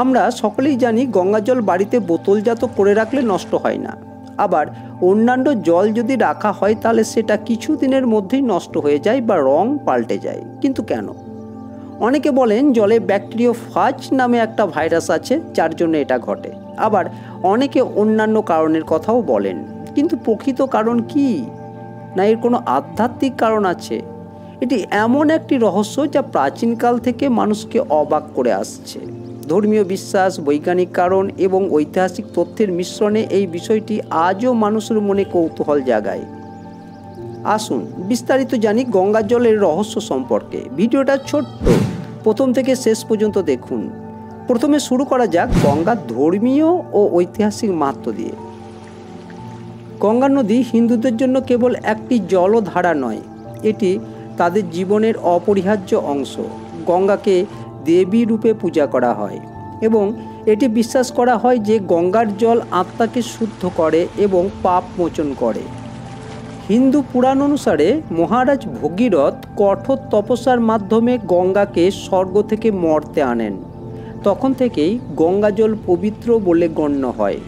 আমরা সকলেই জানি গঙ্গা জল বাড়িতে বোতলজাত করে রাখলে নষ্ট হয় না। আবার অন্যান্য জল যদি রাখা হয় তাহলে সেটা কিছুদিনের মধ্যেই নষ্ট হয়ে যায় বা রং পাল্টে যায়। কিন্তু কেন? অনেকে বলেন জলে ব্যাকটেরিওফাজ নামে একটা ভাইরাস আছে, যার জন্য এটা ঘটে। আবার অনেকে অন্যান্য কারণের কথাও বলেন। কিন্তু প্রকৃত কারণ কি? না এর কোনো আধ্যাত্মিক কারণ আছে? এটি এমন একটি রহস্য যা প্রাচীনকাল থেকে মানুষকে অবাক করে আসছে। ধর্মীয় বিশ্বাস, বৈজ্ঞানিক কারণ এবং ঐতিহাসিক তথ্যের মিশ্রণে এই বিষয়টি আজও মানুষের মনে কৌতূহল জাগায়। আসুন বিস্তারিত জানি গঙ্গা জলের রহস্য সম্পর্কে। ভিডিওটা ছোট্ট, প্রথম থেকে শেষ পর্যন্ত দেখুন। প্রথমে শুরু করা যাক গঙ্গার ধর্মীয় ও ঐতিহাসিক মাহাত্ম্য দিয়ে। গঙ্গা নদী হিন্দুদের জন্য কেবল একটি জলধারা নয়, এটি তাদের জীবনের অপরিহার্য অংশ। গঙ্গাকে দেবী রূপে পূজা করা হয় এবং এটি বিশ্বাস করা হয় যে গঙ্গার জল আত্মাকে শুদ্ধ করে এবং পাপ মোচন করে। হিন্দু পুরাণ অনুসারে মহারাজ ভগীরথ কঠোর তপস্যার মাধ্যমে গঙ্গাকে স্বর্গ থেকে মর্তে আনেন। তখন থেকেই গঙ্গা জল পবিত্র বলে গণ্য হয়।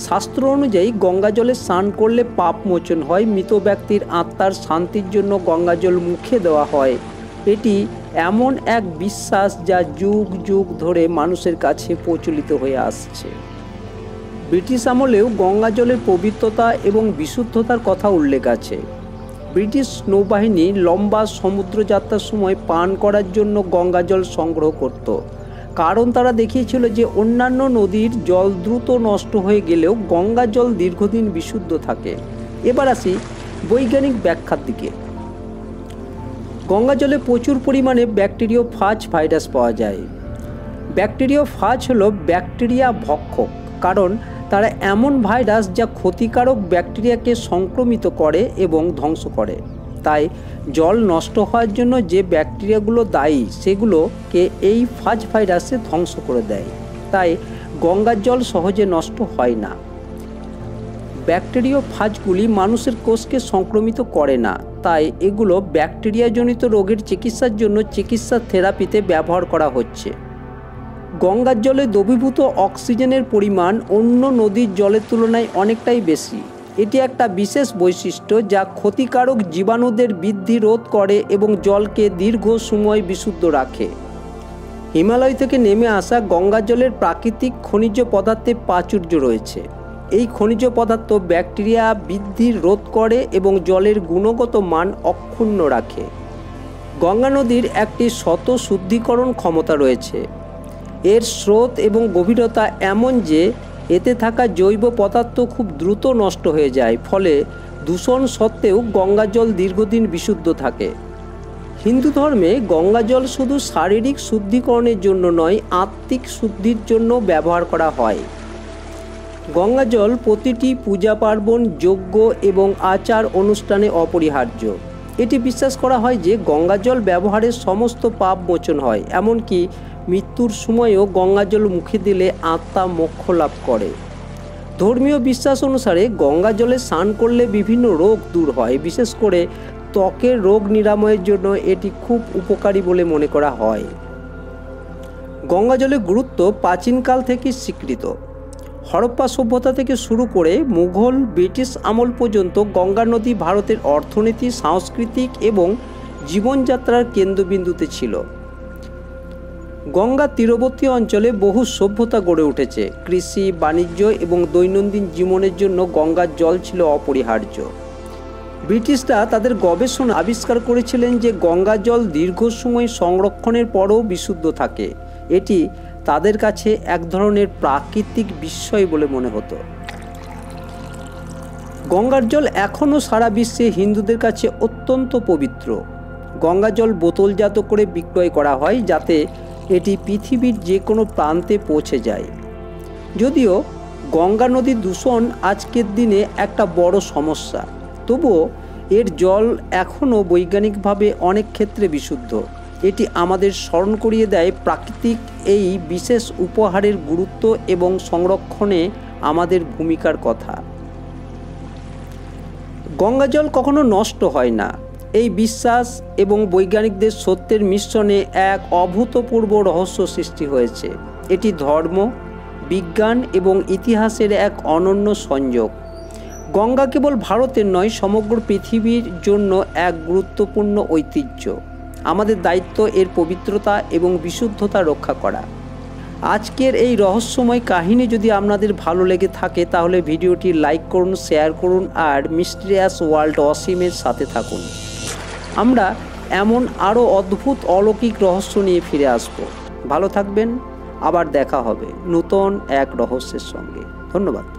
শাস্ত্র অনুযায়ী গঙ্গা জলে স্নান করলে পাপ মোচন হয়। মৃত ব্যক্তির আত্মার শান্তির জন্য গঙ্গা জল মুখে দেওয়া হয়। এটি এমন এক বিশ্বাস যা যুগ যুগ ধরে মানুষের কাছে প্রচলিত হয়ে আসছে। ব্রিটিশ আমলেও গঙ্গা জলের পবিত্রতা এবং বিশুদ্ধতার কথা উল্লেখ আছে। ব্রিটিশ নৌবাহিনী লম্বা সমুদ্রযাত্রার সময় পান করার জন্য গঙ্গা জল সংগ্রহ করত, কারণ তারা দেখিয়েছিল যে অন্যান্য নদীর জল দ্রুত নষ্ট হয়ে গেলেও গঙ্গা জল দীর্ঘদিন বিশুদ্ধ থাকে। এবার আসি বৈজ্ঞানিক ব্যাখ্যার দিকে। গঙ্গা জলে প্রচুর পরিমাণে ব্যাকটেরিওফাজ ভাইরাস পাওয়া যায়। ব্যাকটেরিওফাজ হলো ব্যাকটেরিয়া ভক্ষক, কারণ তারা এমন ভাইরাস যা ক্ষতিকারক ব্যাকটেরিয়াকে সংক্রমিত করে এবং ধ্বংস করে। তাই জল নষ্ট হওয়ার জন্য যে ব্যাকটেরিয়াগুলো দায়ী সেগুলোকে এই ফাজ ভাইরাসে ধ্বংস করে দেয়। তাই গঙ্গার জল সহজে নষ্ট হয় না। ব্যাকটেরিওফাজগুলি মানুষের কোষকে সংক্রমিত করে না, তাই এগুলো ব্যাকটেরিয়াজনিত রোগের চিকিৎসার জন্য চিকিৎসা থেরাপিতে ব্যবহার করা হচ্ছে। গঙ্গার জলে দ্রবীভূত অক্সিজেনের পরিমাণ অন্য নদীর জলের তুলনায় অনেকটাই বেশি। এটি একটা বিশেষ বৈশিষ্ট্য যা ক্ষতিকারক জীবাণুদের বৃদ্ধি রোধ করে এবং জলকে দীর্ঘ সময় বিশুদ্ধ রাখে। হিমালয় থেকে নেমে আসা গঙ্গা জলের প্রাকৃতিক খনিজ পদার্থে প্রাচুর্য রয়েছে। এই খনিজ পদার্থ ব্যাকটেরিয়া বৃদ্ধি রোধ করে এবং জলের গুণগত মান অক্ষুণ্ণ রাখে। গঙ্গা নদীর একটি শত শুদ্ধিকরণ ক্ষমতা রয়েছে। এর স্রোত এবং গভীরতা এমন যে এতে থাকা জৈব পদার্থ খুব দ্রুত নষ্ট হয়ে যায়, ফলে দূষণ সত্ত্বেও গঙ্গা জল দীর্ঘদিন বিশুদ্ধ থাকে। হিন্দু ধর্মে গঙ্গা জল শুধু শারীরিক শুদ্ধিকরণের জন্য নয়, আত্মিক শুদ্ধির জন্য ব্যবহার করা হয়। গঙ্গা জল প্রতিটি পূজা পার্বণ, যজ্ঞ এবং আচার অনুষ্ঠানে অপরিহার্য। এটি বিশ্বাস করা হয় যে গঙ্গা জল ব্যবহারে সমস্ত পাপ মোচন হয়, এমনকি মৃত্যুর সময়ও গঙ্গা জল মুখে দিলে আত্মা মোক্ষ লাভ করে। ধর্মীয় বিশ্বাস অনুসারে গঙ্গা জলে স্নান করলে বিভিন্ন রোগ দূর হয়। বিশেষ করে ত্বকের রোগ নিরাময়ের জন্য এটি খুব উপকারী বলে মনে করা হয়। গঙ্গা জলের গুরুত্ব প্রাচীনকাল থেকে স্বীকৃত। হরপ্পা সভ্যতা থেকে শুরু করে মুঘল, ব্রিটিশ আমল পর্যন্ত গঙ্গা নদী ভারতের অর্থনীতি, সাংস্কৃতিক এবং জীবনযাত্রার কেন্দ্রবিন্দুতে ছিল। গঙ্গা তীরবর্তী অঞ্চলে বহু সভ্যতা গড়ে উঠেছে। কৃষি, বাণিজ্য এবং দৈনন্দিন জীবনের জন্য গঙ্গার জল ছিল অপরিহার্য। ব্রিটিশরা তাদের গবেষণা আবিষ্কার করেছিলেন যে গঙ্গা জল দীর্ঘ সময় সংরক্ষণের পরও বিশুদ্ধ থাকে। এটি তাদের কাছে এক ধরনের প্রাকৃতিক বিস্ময় বলে মনে হতো। গঙ্গার জল এখনও সারা বিশ্বে হিন্দুদের কাছে অত্যন্ত পবিত্র। গঙ্গা জল বোতলজাত করে বিক্রয় করা হয় যাতে এটি পৃথিবীর যে কোনো প্রান্তে পৌঁছে যায়। যদিও গঙ্গা নদীর দূষণ আজকের দিনে একটা বড় সমস্যা, তবুও এর জল এখনও বৈজ্ঞানিকভাবে অনেক ক্ষেত্রে বিশুদ্ধ। এটি আমাদের স্মরণ করিয়ে দেয় প্রাকৃতিক এই বিশেষ উপহারের গুরুত্ব এবং সংরক্ষণে আমাদের ভূমিকার কথা। গঙ্গা জল কখনো নষ্ট হয় না। এই বিশ্বাস এবং বৈজ্ঞানিকদের সত্যের মিশ্রণে এক অভূতপূর্ব রহস্য সৃষ্টি হয়েছে। এটি ধর্ম, বিজ্ঞান এবং ইতিহাসের এক অনন্য সংযোগ। গঙ্গা কেবল ভারতের নয়, সমগ্র পৃথিবীর জন্য এক গুরুত্বপূর্ণ ঐতিহ্য। আমাদের দায়িত্ব এর পবিত্রতা এবং বিশুদ্ধতা রক্ষা করা। আজকের এই রহস্যময় কাহিনী যদি আপনাদের ভালো লেগে থাকে তাহলে ভিডিওটি লাইক করুন, শেয়ার করুন আর মিস্টিরিয়াস ওয়ার্ল্ড অসীমের সাথে থাকুন। আমরা এমন আরও অদ্ভুত অলৌকিক রহস্য নিয়ে ফিরে আসব। ভালো থাকবেন, আবার দেখা হবে নতুন এক রহস্যের সঙ্গে। ধন্যবাদ।